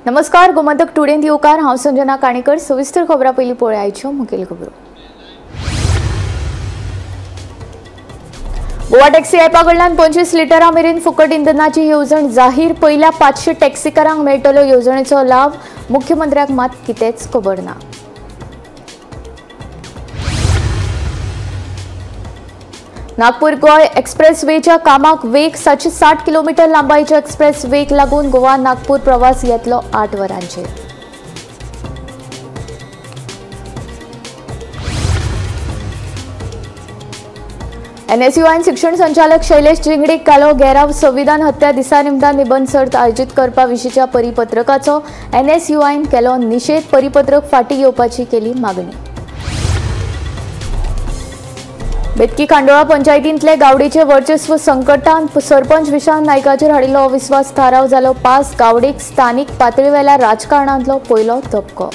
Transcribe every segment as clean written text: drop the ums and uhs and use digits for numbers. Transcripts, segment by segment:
नमस्कार, गोमंतक टुडेंत येवकार। हांव संजना काणेकर। सविस्तर खबरां पयलीं पळोवया आयच्यो मुखेल खबरो। गोवा टॅक्सी ॲपा कडल्यान 25 लिटरां मेरेन फुकट इंधनाची येवजण जाहीर। पहिल्या 500 टॅक्सीकारांक मेळटलो येवजणेचो लाभ। मुख्यमंत्र्याक मात कितेंच खबर ना। नागपूर गोय एक्सप्रेसवेच्या कामाक वेग। 760 किलोमीटर लांबायेच्या एक्सप्रेसवेक लागून गोवा नागपूर प्रवास येतलो 8 वरांचेर। NSUI शिक्षण संचालक शैलेश जिंगडीक कालो घेराव। संविधान हत्या दिसा निमतान निबंध सर्त आयोजीत करपा विशींच्या परिपत्रकाचो NSUIन केलो निषेध। परिपत्रक फाटीं घेवपाची केली मागणी। बेतकी खांडोळा पंचायतींतले गावडेचे वर्चस्व संकटांत। सरपंच विशांत नायकाचेर हाडिल्लो अविस्वास थाराव जालो पास। गावडेक स्थानीक पातळीवेल्या राजकारणांतलो पयलो धपको।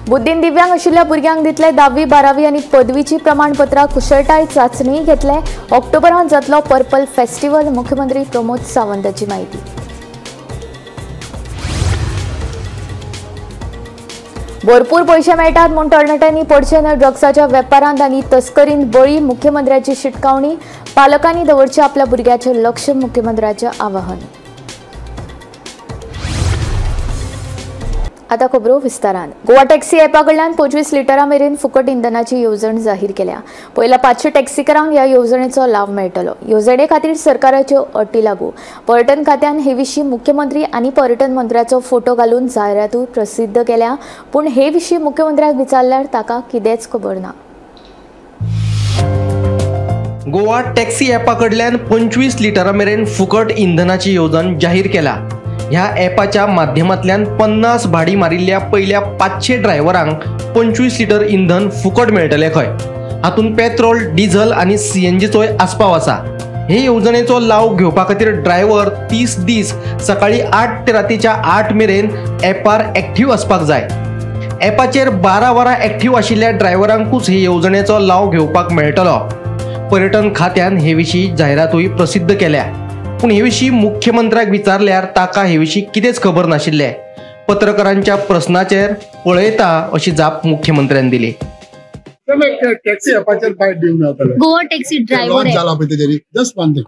बुद्धीन दिव्यांग आशिल्ल्या भुरग्यांक दितले 10वी 12वी आनी पदवीची प्रमाणपत्रां कुशळटाय चांचणी घेतले। ऑक्टोबरांत जातलो पर्पल फेस्टिवल। मुख्यमंत्री प्रमोद सावंताची माहिती। भरपूर पैसे मेळटात म्हूण तरणाट्यांनी पडचे न्हय ड्रग्साच्या वेपारांत आनी तस्करींत बळी। मुख्यमंत्र्याची शिटकावणी। पालकांनी दवरचें आपल्या भुरग्याचेर लक्ष। मुख्यमंत्र्याचें आवाहन। आता खबरो विस्तारान। गोवा टॅक्सी ॲपा कडल्यान 25 लिटरां मेरेन फुकट इंधनाची येवजण जाहीर केल्या। पहिल्या 500 टॅक्सीकारांक ह्या येवजणेचो लाव मेळटलो। येवजणे खातीर सरकाराच्यो अटी लागू। पर्यटन खात्यान हे विशीं मुख्यमंत्री आनी पर्यटन मंत्र्याचो फोटो घालून जायरातूय प्रसिद्ध केल्या। पूण हे विशीं मुख्यमंत्र्याक विचारल्यार ताका कितेंच खबर ना। गोवा टॅक्सी ॲपा कडल्यान 25 लिटरां मेरेन फुकट इंधनाची येवजण जाहीर केला। ह्या ॲपाच्या माध्यमांतल्यान 50 भाडी मारिल्ल्या पहिल्या 500 ड्रायव्हरांक 25 लिटर इंधन फुकट मेळटले खंय। हातूंत पेट्रोल, डिझल आनी CNGचोय आस्पाव आसा। हे येवजणेचो लाव घेवपा खातीर ड्रायव्हर 30 दीस सकाळी 8 ते रातीच्या 8 मेरेन ॲपार एक्टिव्ह आसपाक जाय। ॲपाचेर 12 वरां एक्टिव्ह आशिल्ल्या ड्रायव्हरांकूच हे येवजणेचो लाव घेवपाक मेळटलो। पर्यटन खात्यान हे विशीं जायरातूय प्रसिद्ध केल्या। पूण हे विशीं मुख्यमंत्र्याक विचारल्यार ताका हे विशीं कितेंच खबर नाशिल्ले। पत्रकारांच्या प्रस्नाचेर पळयता अशी जाप मुख्यमंत्र्यान दिली। टॅक्सी ॲपाचेर बाय दिवन जातले। गोवा टॅक्सी ड्रायव्हर लॉन्च जाला पळय तेजेरी just one thing.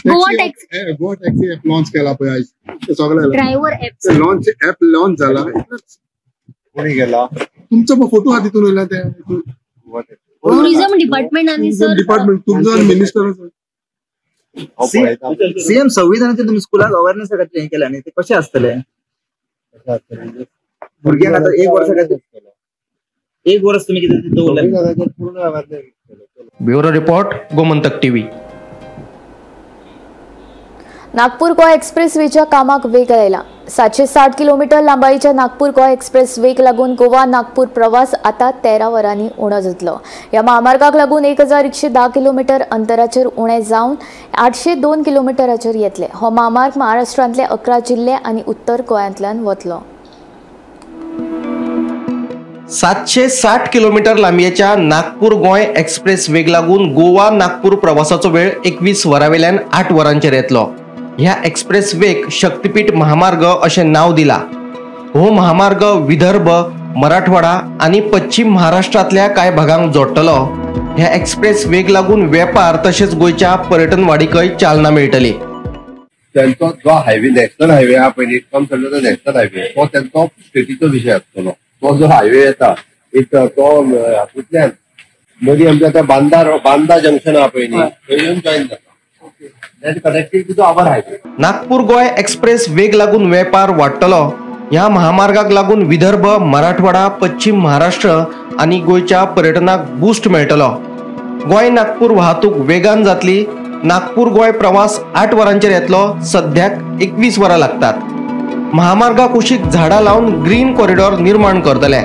Goa taxi app launch केला पळय आज ते सगळे driver app launch app launch झाला। कोणी गेला तुमचा फोटो हा तिथून आला ते टुरिझम डिपार्टमेंट आणि सर डिपार्टमेंट तुमचा मिनिस्टर सीएम संविधानाचे तुम्ही स्कूलाक अवेअरनेस हे केला आणि ते कसे असतले भुरग्यांक आता एक वर्ष तुम्ही किती दवरले। Bureau report, Gomantak TV. Nagpur Goa एक्सप्रेसवेच्या कामाक वेग आयला। 760 किलोमीटर लांबायेच्या नागपूर गोवा एक्सप्रेसवेक लागून गोवा नागपूर प्रवास आता 13 वरांनी उणो जातलो। ह्या महामार्गाक लागून 1110 किलोमीटर अंतराचेर उणे जावन 802 किलोमीटराचेर येतले। हो महामार्ग महाराष्ट्रांतले 11 जिल्हे आनी उत्तर गोंयांतल्यान वतलो। 760 किलोमीटर लांबयेच्या नागपूर गोय एक्सप्रेसवेक लागून गोवा नागपूर प्रवासाचो वेळ 21 वरांवेल्यान 8 वरांचेर येतलो। ह्या एक्सप्रेसवेक शक्तीपीठ महामार्ग अशें नाव दिला। हो महामार्ग विदर्भ, मराठवाडा आणि पश्चिम महाराष्ट्रातल्या कांय भागांक जोडटलो। ह्या एक्सप्रेसवेक लागून वेपार तसेच गोयच्या पर्यटन वाडीकय चालना मेळटली। त्यांचा जो हायवे नॅशनल हायवे हा पहिले नॅशनल हायवे तो त्यांचा स्टेटीचो विषय असतो। तो जो हायवे येता एक तो हातूंतल्यान मदीं आमच्या आता बांदा जंक्शन हा पळय न्ही थंय येवन जॉइन जाता। नागपूर गोय एक्सप्रेस वेग लागून वेपार वाडटलो। ह्या महामार्गाक लागून विदर्भ, मराठवाडा, पश्चिम महाराष्ट्र आणि गोयच्या पर्यटनाक बूस्ट मेळटलो। गोय नागपूर वाहतूक वेगान जातली। नागपूर गोय प्रवास 8 वरांचेर येतलो। सध्याक 21 वरां लागतात। महामार्गा कुशीक झाडां लावन ग्रीन कॉरिडॉर निर्माण करतले।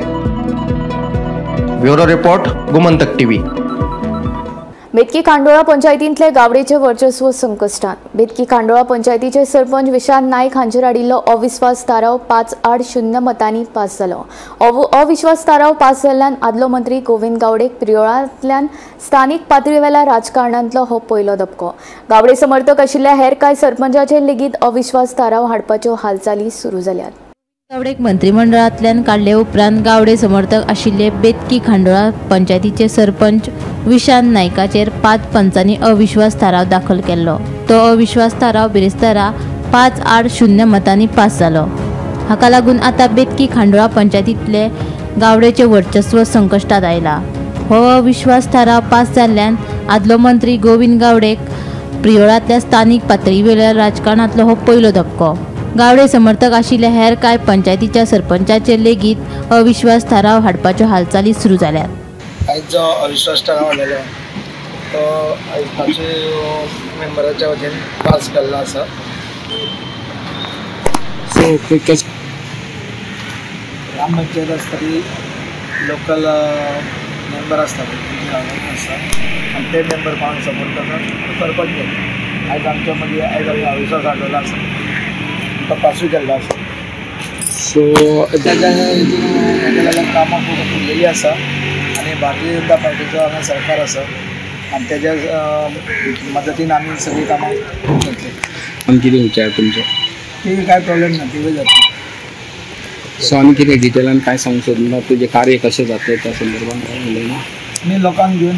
Bureau report, Gomantak TV. Betki Khandola पंचायतींतले गावडेचे वर्चस्व संकश्टांत. बेतकी खांडोळा पंचायतीचे सरपंच विशांत नायक हांचेर हाडिल्लो अविश्वास थाराव 5-8 मतांनी पास जालो. अविश्वास थाराव पास जाल्ल्यान आदलो मंत्री गोविंद गावडेक प्रियोळांतल्यान स्थानीक पातळीवेल्या राजकारणांतलो हो पयलो धपको. गावडे समर्थक आशिल्ल्या हेर कांय सरपंचांचेर लेगीत अविश्वास थाराव हाडपाच्यो हालचाली सुरू जाल्यात. गावडेक मंत्रिमंडळांतल्यान काडले उपरांत गावडे समर्थक आशिल्ले बेतकी खांडोळा पंचायतीचे सरपंच विशांत नायकाचेर 5 पंचांनी अविश्वास थाराव दाखल केल्लो. तो अविश्वास थाराव बिरेस्तारा 5-8 मतांनी पास जालो. हाका लागून आतां बेतकी खांडोळा पंचायतींतले गावडेचे वर्चस्व संकश्टांत आयला. हो अविश्वास थाराव पास जाल्ल्यान आदलो मंत्री गोविंद गावडेक प्रियोळांतल्या स्थानीक पातळीवेल्या राजकारणांतलो हो पयलो धपको. गावडे समर्थक आशिल्ल्या हेर कांय पंचायतीच्या सरपंचांचेर लेगीत अविश्वास थाराव हाडपाच्यो हालचाली सुरू जाल्यात. आयज जो अविश्वास थाराव आलेलो तो आयज 5 मेंबरांच्या वतीन पास केल्लो आसा. सो ग्रामपंचायत आसता ती लोकल मेंबर आसता आनी ते मेंबर कोण सपोर्ट करता सरपंच. आयज आमच्या मदीं आयज अविश्वास हाडलेलो आसा तो पासूय केल्लो आसा. सो ताच्या लागून कामां खूब केल्लीं आसा आनी भारतीय जनता पार्टीचो हांगा सरकार आसा आनी तेज्या मदतीन आमी सगळीं कामां घेतली. आनी कितें विचार तुमचे? ती कांय प्रॉब्लेम ना, ती जाता. सो आनी कितें डिटेलान काय सांगू सोदना? तुजें कार्य कशें जातलें त्या संदर्भान काय उलयना? आमी लोकांक घेवन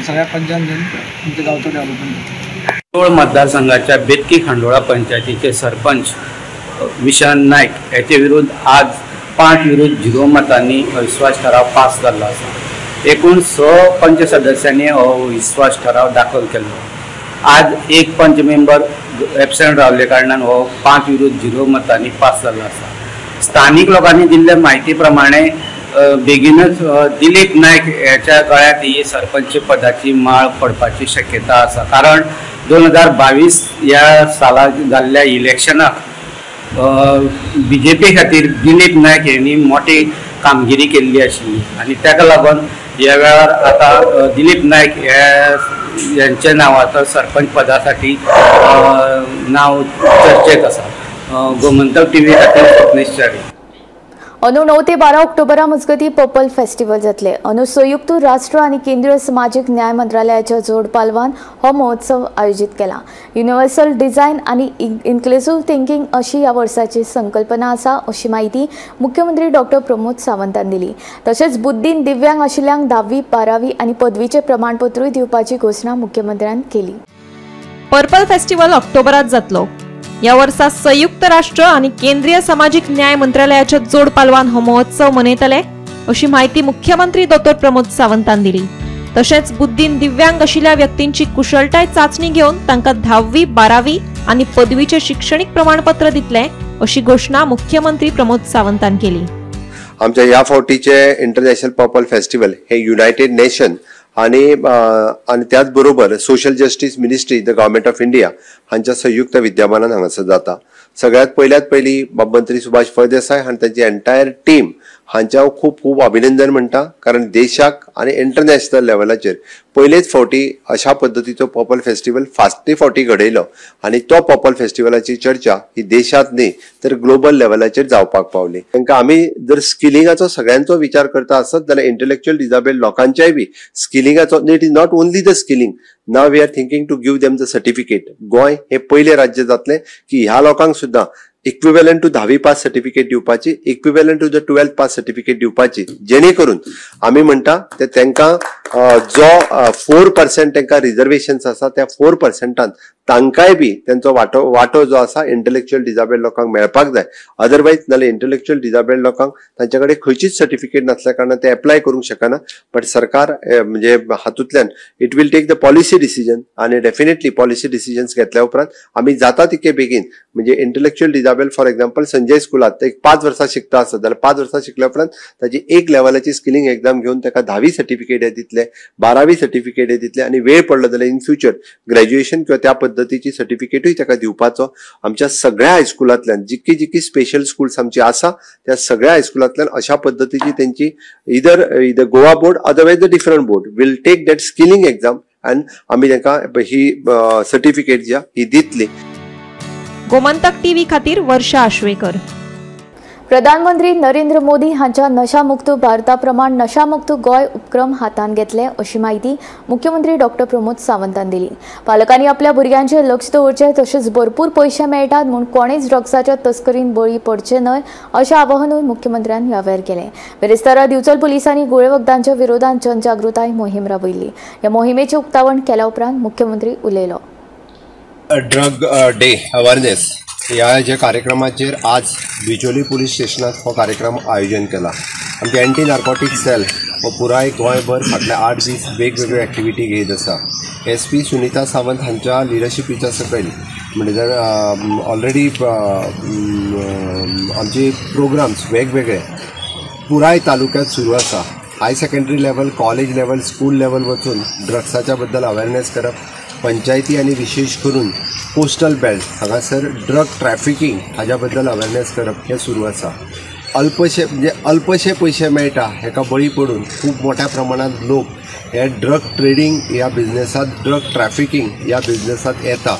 सगळ्या पंचायत घेवन आमच्या गांवचो डेव्हलपमेंट करता. खांडोळ मतदारसंघाच्या बेतकी खांडोळा पंचायतीचे सरपंच विशांत नायक याचे विरुद्ध आज 5-0 मतांनी अविश्वास ठराव पास जाल्लो आसा. एकूण 6 पंच सदस्यांनी अविश्वास ठराव दाखल केल्लो. आज एक पंच मेंबर एबसेंट रावल्ले कारणान हो 5-0 मतांनी पास जाल्लो आसा. स्थानिक लोकांनी दिल्ल्या म्हायती प्रमाणे बेगीनच दिलीप नायक याच्या गळ्यात ही सरपंच पदाची माळ पडपाची शक्यता आसा. कारण 2022 ह्या सालाक जाल्ल्या इलेक्शनाक BJP खातीर दिलीप नायक यांनी मोठी कामगिरी केल्ली आशिल्ली आनी ताका लागून ह्या वेळार आता दिलीप नायक यांच्या नावाचं सरपंच पदासाठी नाव चर्चेत आसा. गोमंतक TV खातीर स्वप्नेश च्यारी. अंदू 9 ते 12 ऑक्टोबरा मजगती पर्पल फेस्टिवल जातले. अंदू संयुक्त राष्ट्र आणि केंद्रीय सामाजिक न्याय मंत्रालयाच्या जोड पालवान हो महोत्सव आयोजित केला. युनिव्हर्सल डिझायन आणि इन्क्लुसिव्ह थिंकिंग अशी या वर्साची संकल्पना आसा अशी माहिती मुख्यमंत्री डॉक्टर प्रमोद सावंतान दिली. तसेच बुद्धीन दिव्यांग आशिल्ल्यांक 10वी 12वी आणि पदवीचे प्रमाणपत्रूय दिवपाची घोषणा मुख्यमंत्र्यान केली. पर्पल फेस्टिवल ऑक्टोबरात जातलो. या वर्सा संयुक्त राष्ट्र आणि केंद्रीय सामाजिक न्याय मंत्रालयाच्या जोड पालवान हो महोत्सव मनयतले अशी माहिती मुख्यमंत्री डॉक्टर प्रमोद सावंतान दिली. तसेच बुद्धीन दिव्यांग आशिल्ल्या व्यक्तींची कुशळटाय चाचणी घेऊन तांकां 10वी 12वी आणि पदवीचे शिक्षणिक प्रमाणपत्र दितले अशी घोषणा मुख्यमंत्री प्रमोद सावंतान केली. आमच्या या फावटीचे इंटरनॅशनल पर्पल फेस्टिवल हे युनायटेड नेशन आणि त्याच बरोबर social justice ministry the government of India हांच्या संयुक्त विद्यमानान हांगासर जाता. सगळ्यात पयली मंत्री सुभाष फळदेसाय आणि त्यांची एंटायर टीम हांच्या खूप खूप अभिनंदन म्हणटा. कारण देशाक आणि इंटरनॅशनल लेवलाचेर पयलेच फावटी अशा पद्धतीचो पर्पल फेस्टिवल फावटी घडयलो आणि तो पर्पल फेस्टिवलाची चर्चा ही देशात न्ही तर ग्लोबल लेवलाचेर जावपाक पावली. तांकां आमी जर स्किलिंगाचो सगळ्यांचो विचार करता आसत जाल्यार इंटेलेक्च्युअल डिसेबल्ड लोकांच्याय बी स्किलिंगाचो it is not only the skilling. Now we are thinking to give them the certificate. Goa हे पयले राज्य जातले की ह्या लोकांक सुद्धा इक्विवेलंट टू 10वी पास सर्टिफिकेट दिवपाची, equivalent to the 12th pass certificate दिवपाची, जेणे करून आमी म्हणटा ते तांकां जो 4% तांकां रिजर्वेशन्स आसा त्या 4%ान तांकांय बी त्यांचो वाटो जो आसा इंटेलेक्च्युअल डिसेबल्ड लोकांक मेळपाक जाय. अदरवायज नाल्यार इंटेलेक्च्युअल डिसेबल्ड लोकांक तांच्या कडेन खंयचीच सर्टिफिकेट नसल्या कारणान ते अप्लाय करूंक शकना. बट सरकार म्हणजे हातूंतल्यान it will take the policy decision आणि डेफिनेटली पॉलिसी डिसिजन्स घेतल्या उपरांत आमी जाता तितके बेगीन म्हणजे intellectual disabled for example Sanjay स्कुलात एक 5 वर्सां शिकता आसत जाल्यार 5 वर्सां शिकल्या उपरांत ताची एक लेवलाची स्किलिंग एक्झाम घेवन ताका 10वी सर्टिफिकेट दितले, 12वी सर्टिफिकेट दितले आणि वेळ पडलो जाल्यार इन फ्युचर ग्रॅज्युएशन किंवा त्या पद्धतीची सर्टिफिकेटूय ताका दिवपाचो आमच्या सगळ्या हायस्कुलांतल्यान जितकी स्पेशल स्कूल्स आमची आसा त्या सगळ्या हायस्कुलांतल्यान अशा पद्धतीची त्यांची either Goa board otherwise the different board will take that skilling exam आनी आमी तांकां ही सर्टिफिकेट जी ही दितली. गोमंतक टीव्ही खातीर वर्षा आश्वेकर. प्रधानमंत्री नरेंद्र मोदी हांच्या नशामुक्त भारता प्रमाण नशामुक्त गोय उपक्रम हातान घेतले अशी माहिती मुख्यमंत्री डॉक्टर प्रमोद सावंतान दिली. पालकांनी आपल्या भुरग्यांचेर लक्ष दवरचें तशेंच भरपूर पयशे मेळटात म्हूण कोणेच ड्रग्साच्या तस्करीन बळी पडचे न्हय अशें आवाहनूय मुख्यमंत्र्यान ह्या वेळार केलें. बेरेस्तारा दिवचल पुलिसांनी गुळेवखदांच्या विरोधात जनजागृताय मोहीम राबयिल्ली. ह्या मोहिमेचें उक्तावण केल्या उपरांत मुख्यमंत्री उलयलो. ड्रग डे अवेअरनेस ह्या जे कार्यक्रमाचेर आज बिचोली पुलीस स्टेशनात हो कार्यक्रम आयोजन केला. आमची एंटी नार्कोटीक सेल हो पुराय गोंयभर फाटले 8 दीस वेगवेगळ्यो एक्टिविटी घेत आसा. SP सुनीता सावंत हांच्या लिडरशिपीच्या सकयल म्हणजे ऑलरेडी आमचे प्रोग्राम्स वेगवेगळे पुराय तालुक्यात सुरू आसा. High secondary level, college level, school level वचून ड्रग्साच्या बद्दल अवेअरनेस करप, पंचायती आणि विशेष करून कोस्टल बेल्ट हांगासर ड्रग ट्रॅफिकिंग हाच्या बद्दल अवेअरनेस करप हे सुरू आसा. अल्पशे पयशे मेळटा हेका बळी पडून खूब मोठ्या प्रमाणात लोक हे ड्रग ट्रेडिंग ह्या बिझनेसात, ड्रग ट्रॅफिकिंग ह्या बिझनेसात येता.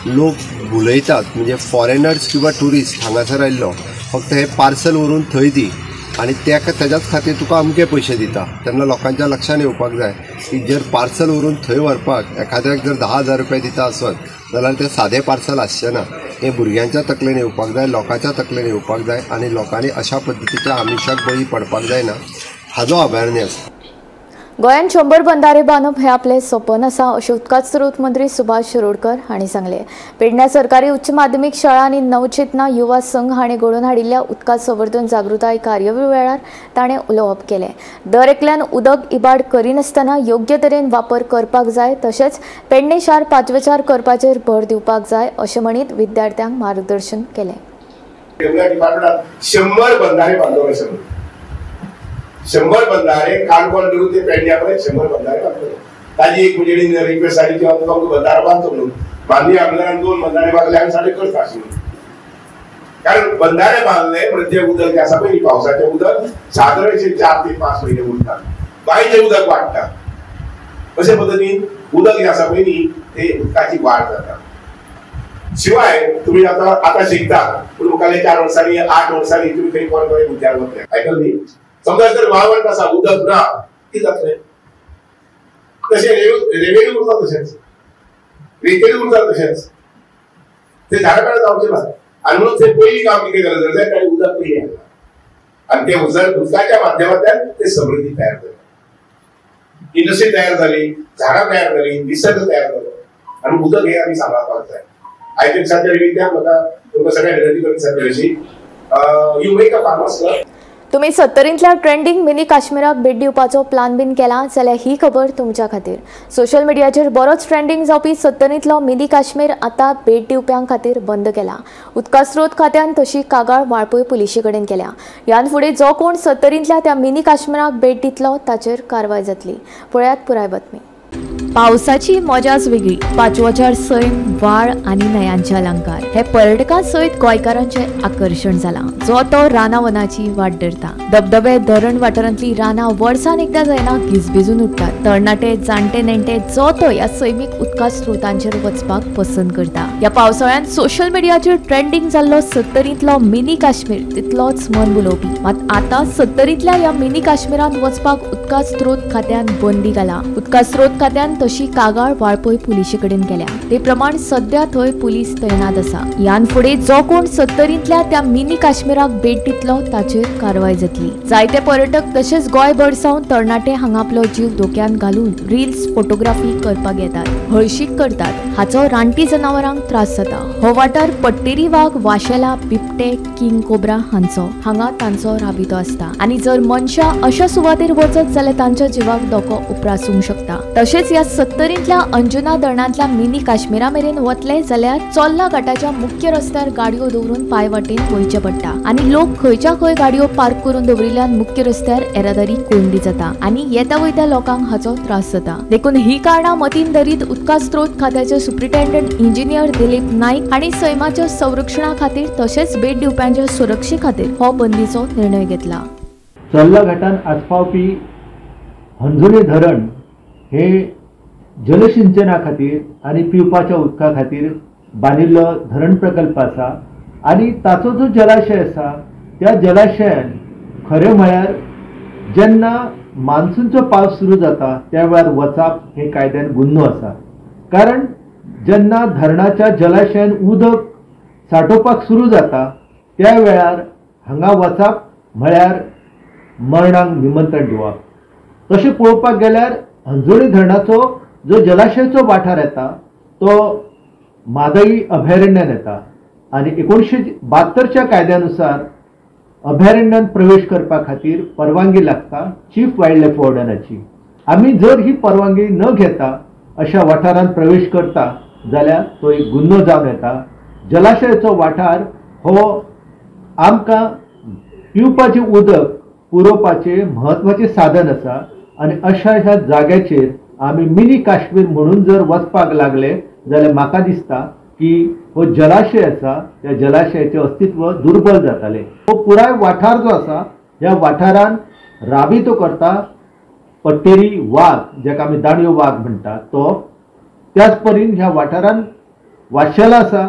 लोक भुलयतात म्हणजे फॉरेनर्स किंवा टुरिस्ट हांगासर आयिल्लो फक्त हे पार्सल व्हरून थंय दी आणि त्याच्याच खातीर तुका अमके पयशे दिता. तेन्ना लोकांच्या लक्षान येवपाक जाय की जर पार्सल व्हरून थंय व्हरपाक एखाद्याक जर 10,000 रुपया दिता आसत जाल्यार तें सादें पार्सल आसचें ना. हें भुरग्यांच्या तकलेन येवपाक जाय, लोकांच्या तकलेन येवपाक जाय आनी लोकांनी अशा पद्दतीच्या आमिशाक बळी पडपाक जायना हाजो अवेअरनेस. गोंयांत 100 बंधारे बांदप हें आपलें सपन आसा अशें उदकाच स्रोत मंत्री सुभाष शिरोडकर हांणी सांगलें. पेडण्या सरकारी उच्च माध्यमीक शाळा आनी नवचेतना युवा संघ हांणी घडोवन हाडिल्ल्या उदकाच संवर्धन जागृताय कार्यावळी वेळार ताणें उलोवप केलें. दर एकल्यान उदक इबाड करिनासतना योग्य तरेन वापर करपाक जाय तशेंच पेडणे शार पांचवेचार करपाचेर भर दिवपाक जाय अशें म्हणीत विद्यार्थ्यांक मार्गदर्शन केलें. 100 बंधारे बांदले. 100 बंधारे काणकोण धरून ते पेडण्यापर्यंत 100 बंधारे बांधले. ताजी एक म्हणजे रिक्वेस्ट आली की तुका बंधारा बांदतो म्हणून. बांदी आमदारान 2 बंधारे बांधले आनी साडे करता आशिल्ले. कारण बंधारे बांधले म्हणजे उदक जे आसा पळय पावसाचें उदक सादारणशे 4 ते 5 म्हयने उरता. बांयचें उदक वाडटा. अशे पद्दतीन उदक जे आसा पळय न्ही ते उदकाची वाड जाता. शिवाय तुम्ही आता शिकता पूण मुखाल्ले 4 वर्सांनी 8 वर्सांनी तुम्ही खंय कोण उद्यान वतले आयकल न्ही. समजा जर वाळवंट आसा उदक ना कितें जातलें? तशें रेवेन्यू उरता तशेंच रेतेड उरता तशेंच ते झाडाकडे जावचें ना. आनी म्हणून ते पयलीं काम कितें केलें जाल्यार ताणें उदक पयलीं हाडलां आनी ते उदकाच्या माध्यमांतल्यान ते समृद्धी तयार जाली. इंडस्ट्री तयार जाली, झाडां तयार जाली, निसर्ग तयार जालो आनी उदक हे आमी सांबाळपाक जाय. आयच्या दिसाच्या निमित्यान म्हाका तुमकां सगळ्या विनंती करता सर अशी you make a farmers club. तुम्ही 70तल्या ट्रेंडिंग मिनी काश्मीराक भेट दिवपाचो प्लान बीन केला जाल्यार ही खबर तुमच्या खातीर. सोशल मिडियाचेर बरोच ट्रेंडिंग जावपी 70तलो मिनी काश्मीर आतां भेट दिवप्यां खातीर बंद केला. उदका स्रोत खात्यान तशी कागाळ वाळपय पुलिशे कडेन केल्या. ह्यान फुडें जो कोण 70तल्या त्या मिनी काश्मीराक भेट दितलो ताचेर कारवाय जातली. पळयात पुराय बातमी. पावसाची मजाच वेगळी. पांचवोचार सैम, व्हाळ आनी न्हंयांचे अलंकार हे पर्यटकां सयत गोंयकारांचे आकर्षण जालां. जो तो रानावनाची वाट धरता. धबधबे, धरण वाठारांतली रानां वर्सान एकदां जायना गिजबिजून उठतात. तरणाटे, जाणटे, नेणटे जो तो ह्या सैमीक उदका स्रोतांचेर वचपाक पसंत करता. ह्या पावसाळ्यांत सोशल मिडियाचेर ट्रेंडिंग जाल्लो 70तलो मिनी काश्मीर तितलोच मन भुलोवपी. मात आतां 70तल्या ह्या मिनी काश्मीरांत वचपाक उदका स्रोत खात्यान बंदी घाला. उदका स्रोत खात्यान तशी कागाळ वाळपय पुलिशे कडेन केल्या. ते प्रमाण सध्या थंय पुलीस तैनात आसा. ह्यान फुडें जो कोण 70तल्या त्या मिनी काश्मीराक भेट दितलो ताचेर कारवाय जातली. जायते पर्यटक तशेंच गोंयभर सावन तरणाटे हांगा आपलो जीव धोक्यान घालून रील्स, फोटोग्राफी करपाक येतात, हळशीक करतात. हाचो रानटी जनावरांक त्रास जाता. हो वाठार पट्टेरी वाघ, वाशेला, बिबटे, किंग कोब्रा हांगा तांचो राबितो आसता. आनी जर मनशां अशा सुवातेर वचत जाल्यार तांच्या जिवाक धोको उप्रासूंक शकता. तशेंच ह्या 70तल्या अंजुना धरणांतल्या मिनी काश्मीरा मेरेन वतले जाल्यार चोल्ला घाटाच्या मुख्य रस्त्यार गाडयो दवरून पांय वाटेन वयचे पडटा. आनी लोक खंयच्या खंय गाडयो पार्क करून दवरिल्ल्यान मुख्य रस्त्यार येरादारी कोंडी जाता आनी येता वयत्या लोकांक हाचो त्रास जाता. देखून ही कारणां मतीन धरीत उदका स्रोत खात्याचे सुप्रिटेंडंट इंजिनियर दिलीप नाईक हांणी सैमाच्या संरक्षणा खातीर तशेंच भेट दिवप्यांच्या सुरक्षे खातीर हो बंदीचो निर्णय घेतला. चोल्ला घाटान आसपावपी अंजुने धरण हे जलसिंचना खातीर आनी पिवपाच्या उदका खातीर बांदिल्लो धरण प्रकल्प आसा आनी ताचो जो जलाशय आसा त्या जलाशयान खरें म्हळ्यार जेन्ना मान्सूनचो पावस सुरू जाता त्या वेळार वचप हे कायद्यान गुन्हो आसा. कारण जेन्ना धरणाच्या जलाशयान उदक साठोवपाक सुरू जाता त्या वेळार हांगा वचप म्हळ्यार मरणाक निमंत्रण दिवप. तशें पळोवपाक गेल्यार अंजोणी धरणाचो जो जलाशयाचो वाठार येता तो मादई अभयारण्यान येता आनी 1972च्या कायद्यानुसार अभयारण्यात प्रवेश करपा खातीर परवानगी लागता चीफ वायल्ड लायफ वॉर्डनाची. आमी जर ही परवानगी न घेता अशा वाठारांत प्रवेश करता जाल्यार तो एक गुन्हो जावन येता. जलाशयाचो वाठार हो आमकां पिवपाचें उदक पुरवपाचें म्हत्वाचें साधन आसा आनी अशा ह्या जाग्याचेर आमी मिनी काश्मीर म्हणून जर वचपाक लागले जाल्यार म्हाका दिसता की हो जलाशय आसा त्या जलाशयाचें अस्तित्व दुर्बल जातालें. हो पुराय वाठार जो आसा ह्या वाठारान राबितो करता पट्टेरी वाघ, जेका आमी दांडयो वाघ म्हणटा तो. त्याच परीन ह्या वाठारान वाशेलां आसा,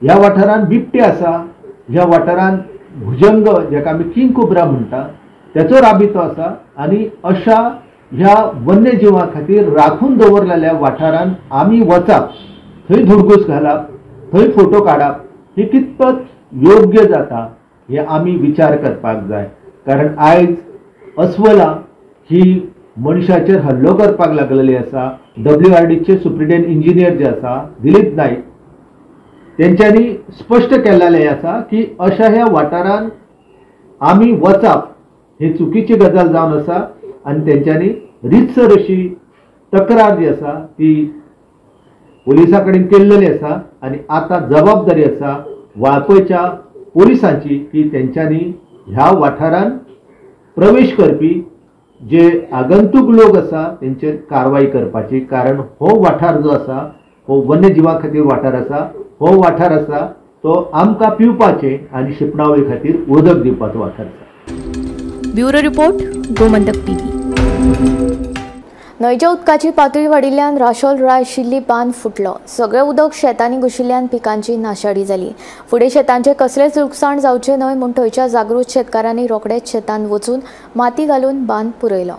ह्या वाठारान बिबटे आसा, ह्या वाठारान भुजंग जेका आमी किंग कोब्रा म्हणटा त्याचो राबितो आसा. आनी अशा ह्या वन्यजीवां खातीर राखून दवरलेल्या वाठारान आमी वचप, थंय धुडगूस घालप, थंय फोटो काडप हे कितपत योग्य जाता हे आमी विचार करपाक जाय. कारण आयज अस्वलां ही मनशाचेर हल्लो करपाक लागलेली आसा. WRDचे सुप्रिटेंडंट इंजिनियर जे आसा दिलीप नाईक तेंच्यांनी स्पश्ट केल्लें आसा की अशा ह्या वाठारान आमी वचप हे चुकीची गजाल जावन आसा आनी तेंच्यांनी रितसर अशी तक्रार जी आसा ती पोलिसां कडेन केल्लेली आसा आनी आतां जबाबदारी आसा वाळपयच्या पोलिसांची की तेंच्यांनी ह्या वाठारान प्रवेश करपी जे आगंतूक लोक आसा तेंचेर कारवाई करपाची. कारण हो वाठार जो आसा हो वन्यजीवां खातीर वाठार आसा. हो वाठार आसा तो आमकां पिवपाचे आनी शिंपणावळी खातीर उदक दिवपाचो वाठार आसा. Bureau report, Gomantak TV. न्हंयच्या उदकाची पातळी वाडिल्ल्यान राशोल राय शिल्ली बांद फुटलो. सगळें उदक शेतांनी घुशिल्ल्यान पिकांची नाशाडी जाली. फुडें शेतांचे कसलेच लुकसाण जावचे न्हय म्हूण थंयच्या जागृत शेतकारांनी रोखडेच शेतांत वचून माती घालून बांद पुरयलो.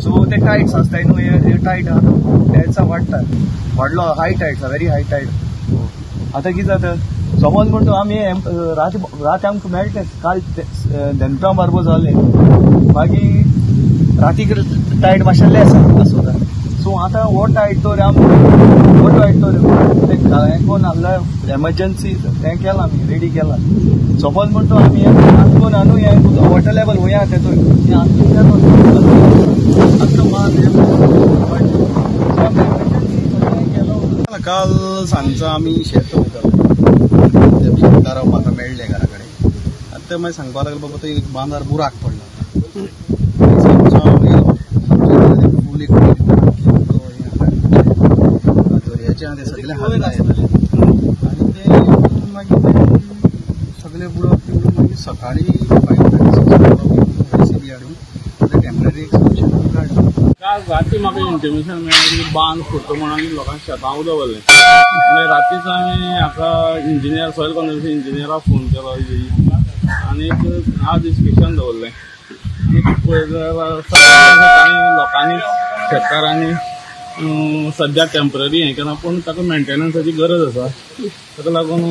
सो ते टायड्स आसताय न्हू हे टायड त्याचा वाडलो हाय टायड्स वेरी हाय टायड. आतां कितें जाता समज म्हणटा आमी रात आमकां मेळटा काल दनपार बरोबर जालें मागीर रातीक टायड मातशें लेस आसता. सो आतां हो टायड तर हें कोण आहलें एमर्जन्सी तें केलां आमी रेडी केलां. समज म्हणटा आमी आनकोन आनू हें वॉटर लेवल वया तेतून काल सांजचो आमी शेत वयताले शेतकारां म्हाका मेळ्ळे घरा कडेन. आतां ते मागीर सांगपाक लागले बाबा तो एक बांदार बुराक पडला. फूल एक दर्याचें ते सगळे हालले आनी ते मागीर सगळे बुडप मागीर सकाळी JCB हाडून टेम्पररी एक सोल्युशन काडलें. काल राती म्हाका इंटिमेशन मेळ्ळें की बांद फुटलो म्हणून लोकांक शेतांत उदक व्हरलें. मागीर रातीच हांवें हाका इंजिनियर सॉयल कन्जर्वेशन इंजिनियराक फोन केलो आनी आज डिस्कशन दवरलें. लोकांनी शेतकारांनी सद्या टेम्पररी हें केलां पूण ताका मेंटेनन्साची गरज आसा. ताका लागून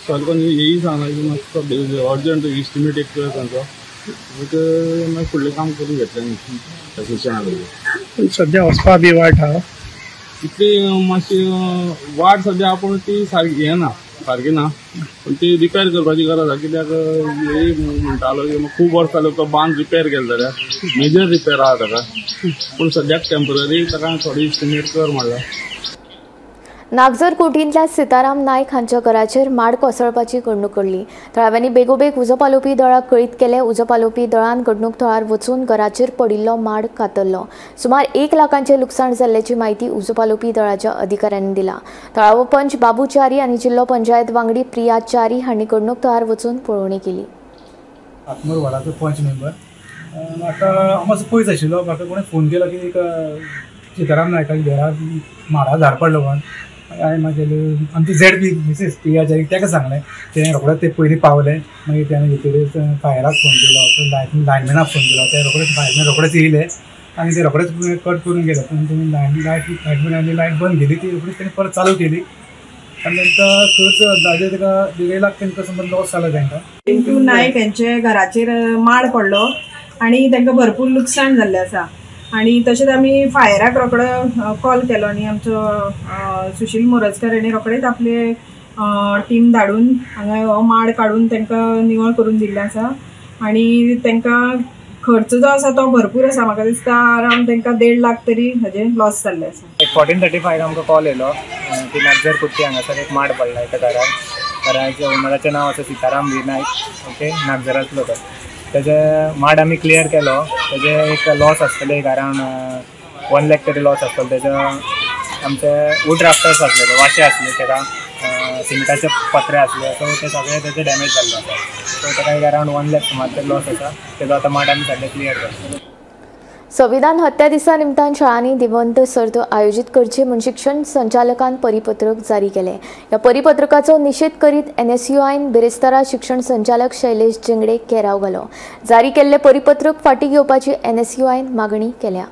सॉयल कन्जर्वेशन हेय सांगलां की मातसो अर्जंट इस्टिमेट एक कर तांचो मागीर फुडलें काम करून घेतलें शिक्षणा. सद्या वचपा बी वाट आहा इतली मातशी वाट सद्या पूण ती सारकी हें ना सारकी ना पण ती रिपेर करपाची गरज आसा कित्याक म्हणटालो की खूब वर्स जालो तो बांद रिपेर केलो जाल्यार मेजर रिपेर आहा ताका पूण सद्याक टेम्पररी ताका थोडी इस्टिमेट कर म्हणला. नागझर कोटींतल्या सिताराम नायक हांच्या घराचेर माड कोसळपाची घडणूक घडली. थळाव्यांनी बेगोबेग उजो पालोवपी दळाक कळीत केले. उजो पालोवपी दळान घडणूक थळार वचून घराचेर पडिल्लो माड कातरलो. सुमार 1 लाखांचे लुकसाण जाल्ल्याची म्हायती उजो पालोवपी दळाच्या अधिकाऱ्यांनी दिला. थळावो पंच बाबू च्यारी आनी जिल्लो पंचायत वांगडी प्रिया च्यारी हांणी घडणूक थळार वचून पळोवणी केली. आत्मूर वाडाचो पंच मेंबर म्हाका हांव मातसो पयस आशिल्लो. म्हाका कोणें फोन केलो की सिताराम नायकाच्या घरार माडा झाड पडलो म्हणून. हांवें म्हागेले आमची झेड बी मिसेस प्रिया च्यारी ताका सांगलें. तें रोखडेंच ते पयलीं पावले. मागीर त्याने भितर फायराक फोन केलो, लायनमॅनाक फोन केलो. ते रोखडेच फायरमॅन रोखडेच येयले आनी ते रोखडेच कट करून गेले. पूण तेणी लायटमॅनांनी लायट बंद केली. ती रोखडीच तेणी परत चालू केली आनी तांकां खर्च अंदाजे ताका 1.5 लाख तांकां समज लॉस जाला तांकां. पिंटू नायक यांचे घराचेर माड पडलो आनी तांकां भरपूर लुकसाण जाल्लें आसा. आणि तशेंच आमी फायराक रोखडो कॉल केलो आनी आमचो सुशील मोरजकर हेणें रोखडेच आपले टीम धाडून हांगा हो माड काडून तांकां निवळ करून दिल्लें आसा. आनी तांकां खर्च जो आसा तो भरपूर आसा. म्हाका दिसता अरावंड तांकां 1.5 लाख तरी हाजे लॉस जाल्ले आसा. 14:35 आमकां कॉल येयलो की नागझर कुट्टी हांगासर एक माड पडला एका घराच्या ओनराचें नांव आसा सिताराम नायक. ओके, नागझरांतलो तो. तेजे माड आमी क्लियर केलो. तेजे एक लॉस आसतले एक अरावंड 1 लाख तरी लॉस आसतलो. तेजे आमचे वूड राफ्टर्स आसले, ते वाशे आसले, तेका सिमेंटाचे पत्रे आसले. सो ते सगळे तेजे डॅमेज जाल्ले आसा. सो तेका एक अरावंड 1 लाख सुमार ते लॉस आसा. तेजो आतां माड आमी सद्या क्लियर करता. संविधान हत्या दिसा निमतान शाळांनी दिवंत सर्त आयोजीत करची म्हूण शिक्षण संचालकान परिपत्रक जारी केले. ह्या परिपत्रकाचो निषेध करीत NSUआयन बेरेस्तारा शिक्षण संचालक शैलेश जिंगडे केराव घालो. जारी केल्ले परिपत्रक फाटीं घेवपाची NSUआयन मागणी केल्या.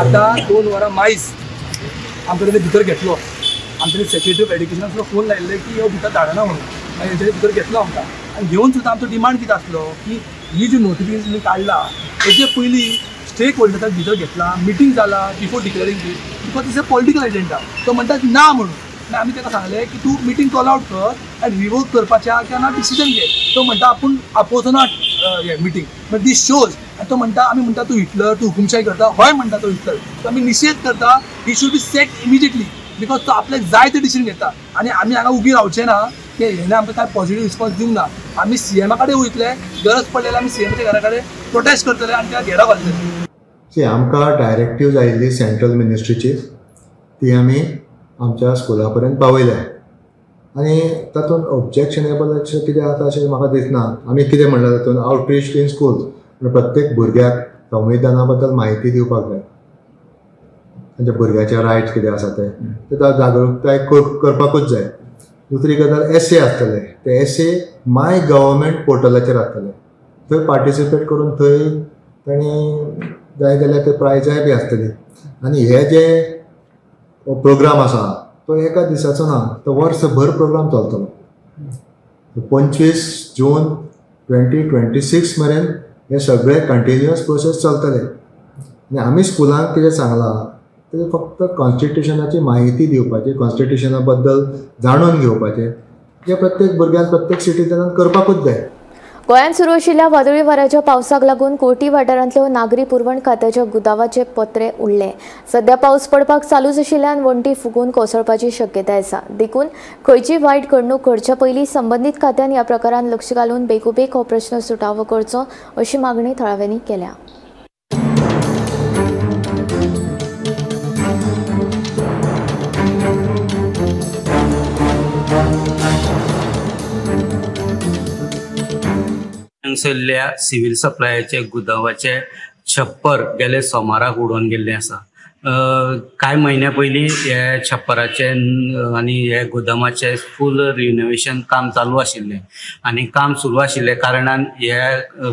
आतां 2 वरां मायज आमचे कडेन भितर घेतलो. आमचे सेक्रेटरी ऑफ एड्युकेशनाचो फोन लायिल्ले की हो भितर धाडना म्हणून. आनी हेजे भितर घेतलो आमकां. आनी घेवन सुद्दां आमचो डिमांड कितें आसलो की ही जी नोटिफिकेशन काडला हेजे पयलीं स्टेक होल्डर्साक भितर घेतला, मिटींग जाला बिफोर डिक्लेरिंग दीस. Because is a political agenda. तो म्हणटा ना म्हणून. आनी आमी ताका सांगलें की तूं मिटींग कॉल आउट कर आनी रिवोक करपाच्या किंवा डिसिजन घे. तो म्हणटा आपूण अपोजना हे मिटींग. But these shows. आनी तो म्हणटा आमी म्हणटा तूं हिटलर, तूं हुकुमशाही करता. हय म्हणटा तो हिटलर. तो आमी निशेध करता. He should be set immediately. Because तो आपल्याक जाय ते डिसिजन घेता. आनी आमी हांगा उगी रावचे ना की हेणे आमकां कांय पॉझिटिव्ह रिस्पॉन्स दिवंक ना. आमी CMा कडेन वयतले. गरज पडलेले आमी CMच्या घरा कडेन प्रोटेस्ट करतले आनी त्या घेरा घालतले. आमकां डायरेक्टिव्ज आयिल्ली सेंट्रल मिनिस्ट्रीची ती आमी आमच्या स्कुला पर्यंत पावयल्या आनी तातूंत ऑब्जेक्शनेबल अशें कितें आसा अशें म्हाका दिसना. आमी कितें म्हणलां तातूंत आउटरीच इन स्कूल प्रत्येक भुरग्याक संविधाना बद्दल म्हायती दिवपाक जाय. तांच्या भुरग्याचे रायट्स कितें आसा ते जागृताय करपाकूच जाय. दुसरी गजाल एसे आसतले. ते एसे माय गव्हर्मेंट पोर्टलाचेर आसतले. थंय पार्टिसिपेट करून थंय तांणी जाय जाल्यार ते प्रायजाय बी आसतली. आनी हे जे प्रोग्राम आसा तो एका दिसाचो ना, तो वर्सभर प्रोग्राम चलतलो. 25 जून 2026 मेरेन हे सगळे कंटिन्युअस प्रोसेस चलतले. आनी आमी स्कुलांक कितें सांगलां ते फक्त कॉन्स्टिट्युशनाची म्हायती दिवपाची, कॉन्स्टिट्युशना बद्दल जाणून घेवपाचें हे प्रत्येक भुरग्यान प्रत्येक सिटीजनान करपाकूच जाय. गोंयांत सुरू आशिल्ल्या वादळी वाऱ्याच्या पावसाक लागून कोटी वाठारांतल्यो नागरी पुरवण खात्याच्या गुदावाचे पत्रे उडले. सध्या पावस पडपाक चालूच आशिल्ल्यान वणटी फुगून कोसळपाची शक्यताय आसा. देखून खंयची वायट घडणूक घडच्या पयलीं संबंदीत खात्यान ह्या प्रकारान लक्ष घालून बेगोबेग हो प्रश्न सुटावो करचो अशी मागणी थळाव्यांनी केल्या. हांगसरल्या सिव्हिल सप्लायाचे गुदावाचे छप्पर गेले सोमाराक उडोवन गेल्ले आसा. कांय म्हयन्या पयलीं हे छप्पराचे आनी हे गोदामाचे फूल रिनोवेशन काम चालू आशिल्लें आनी काम सुरू आशिल्ले कारणान हे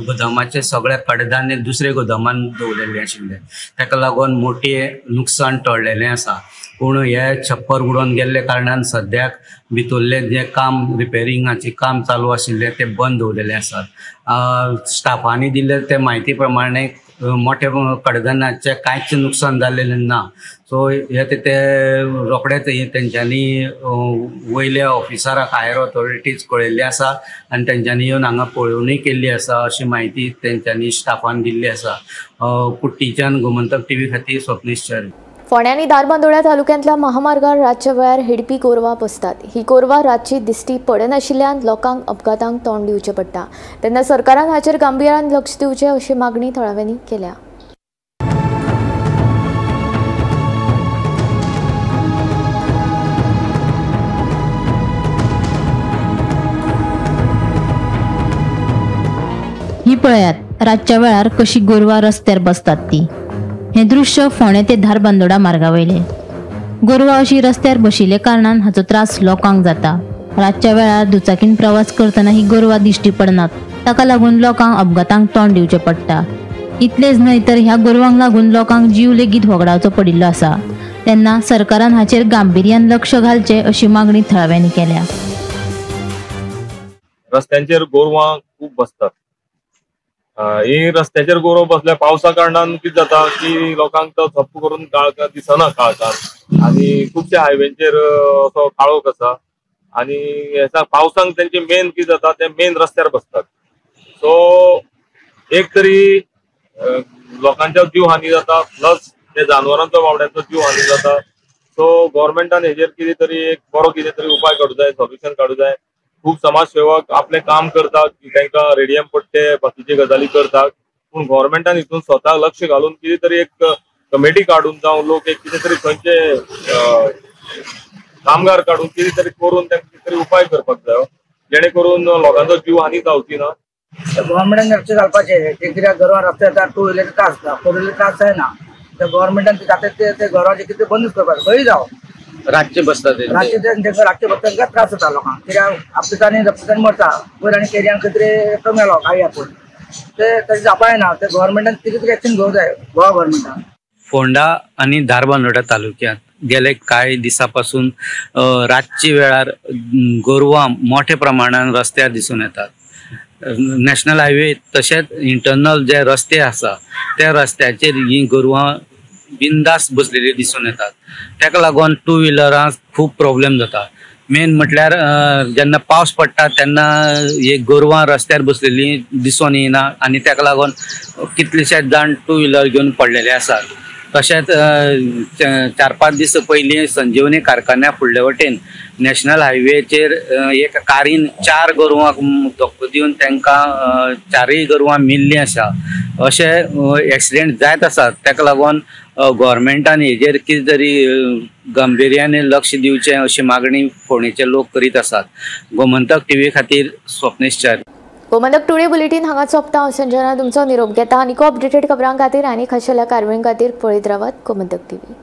गोदामाचे सगळे कडधान्य दुसरे गोदामान दवरलेले आशिल्ले. ताका लागून मोठे नुकसाण टळलेलें आसा. पूण हे छप्पर उडोवन गेल्ले कारणान सद्याक भितरले जे काम रिपेरिंगाचे काम चालू आशिल्ले ते बंद दवरलेले आसात. स्टाफांनी दिल्ले ते म्हायती प्रमाणे मोठे कडगनाचे कांयच नुकसान जाल्लेलें ना. सो हे ते रोखडेच तेंच्यांनी वयल्या ऑफिसराक हायर ऑथॉरिटीज कळयल्ली आसा आनी तेंच्यांनी येवन हांगा पळोवणी केल्ली आसा अशी माहिती तेंच्यांनी स्टाफान दिल्ली आसा. कुट्टीच्यान गोमंतक टीव्ही खातीर स्वप्नीश च्यारी. फोंड्या आनी दारबांदोड्या तालुक्यांतल्या महामार्गार रातच्या वेळार हिडपी गोरवां बसतात. ही गोरवां रातची दिश्टी पडनाशिल्ल्यान लोकांक अपघातांक तोंड दिवचें पडटा. तेन्ना सरकारान हाचेर गांभीर्यान लक्ष दिवचें अशी मागणी थळाव्यांनी केल्या. ही पळयात रातच्या वेळार कशी गोरवां रस्त्यार बसतात ती. हे दृश्य फोंडे ते धारबांदोडा मार्गा वयले. गोरवां अशी रस्त्यार बशिल्ले कारणान हाचो त्रास लोकांक जाता. रातच्या वेळार दुचाकीन प्रवास करतना ही गोरवां दिश्टी पडनात. ताका लागून लोकांक अपघातांक तोंड दिवचें पडटा. इतलेच न्हय तर ह्या गोरवांक लागून लोकांक जीव लेगीत वगडावचो पडिल्लो आसा. तेन्ना सरकारान हाचेर गांभीर्यान लक्ष घालचें अशी मागणी थळाव्यांनी केल्या. रस्त्यांचेर गोरवां खूब बसतात. ही रस्त्याचेर गोरवां बसल्या पावसा कारणान कितें जाता की लोकांक तो झप्प करून काळखां दिसना काळखान आनी खुबशा हायवेंचेर असो काळोख आसा आनी ह्या पावसांक तेंचे मेन कितें जाता ते मेन रस्त्यार बसतात. सो एक तरी लोकांचो जीव हानी जाता प्लस ते जनावरांचो बावड्यांचो जीव हानी जाता. सो गव्हर्मेंटान हेजेर कितें तरी एक बरो कितें तरी उपाय काडूं जाय, सोल्युशन काडूं जाय. खूब समाजसेवक आपले काम करतात, तांकां रेडियम पट्टे बाकीचे गजाली करतात, पूण गव्हर्मेंटान हितून स्वता लक्ष घालून कितें तरी एक कमिटी काडून जावं लोक एक कितें तरी खंयचे कामगार काडून कितें तरी करून तांकां कितें तरी उपाय करपाक जाय जेणे करून लोकांचो जीव हानी जावची ना. गव्हर्मेंटान लक्ष घालपाचें. ते कित्याक गोरवां रस्त्यार येतात, टू व्हिलर त्रास जाता, फोर व्हिलर त्रास जायना. त्या गव्हर्मेंटान जाता ते गोरवांचे कितें बंदूच करपाक खंय जावं. रातचे बसतात रातचे रातचे बसता त्रास जाता लोकांक. कित्याक आपल्यानी रस्त्यान मरता पयर आनी केरियान खंय तरी एकटो मेलो काय आपूण ते तशें जावपाक जायना. ते गव्हर्मेंटान कितें तरी एक्शन घेवंक जाय गोवा गव्हर्मेंटान. फोंडा आणि धारबांदोडा तालुक्यात गेले काही दिसापासून रातची वेळार गोरवां मोठ्या प्रमाणात रस्त्यार दिसून येतात. नॅशनल हायवे तशेंच इंटरनल जे रस्ते आसा त्या रस्त्याचेर ही गोरवां बिंदास बसलेली दिसून येतात. ताका लागून टू व्हिलरांक खूब प्रॉब्लेम जाता. मेन म्हटल्यार जेन्ना पावस पडटा तेन्ना ही गोरवां रस्त्यार बसलेली दिसून येना आनी ताका लागून कितलेशेच जाण टू व्हिलर घेवन पडलेले आसात. तशेंच 4-5 दीस पयलीं संजीवनी कारखान्या फुडले वटेन नॅशनल हायवेचेर एक कारीन 4 गोरवांक धक्को दिवन तांकां 4य गोरवां मेल्लीं आसा. अशे एक्सिडेंट जायत आसात. ताका लागून गव्हर्मेंटान हेजेर कितें तरी गंभीर्याने लक्ष दिवचें अशी मागणी फोंडेचे लोक करीत आसात. गोमंतक टीव्ही खातीर स्वप्नीश च्यारी. गोमंतक टुडे बुलेटिन हांगा सोंपता. हांव संजना तुमचो निरोप घेता. आनीक अपडेटेड खबरां खातीर आनी खाशेल्या कारवाईं खातीर पळयत रावात गोमंतक टीव्ही.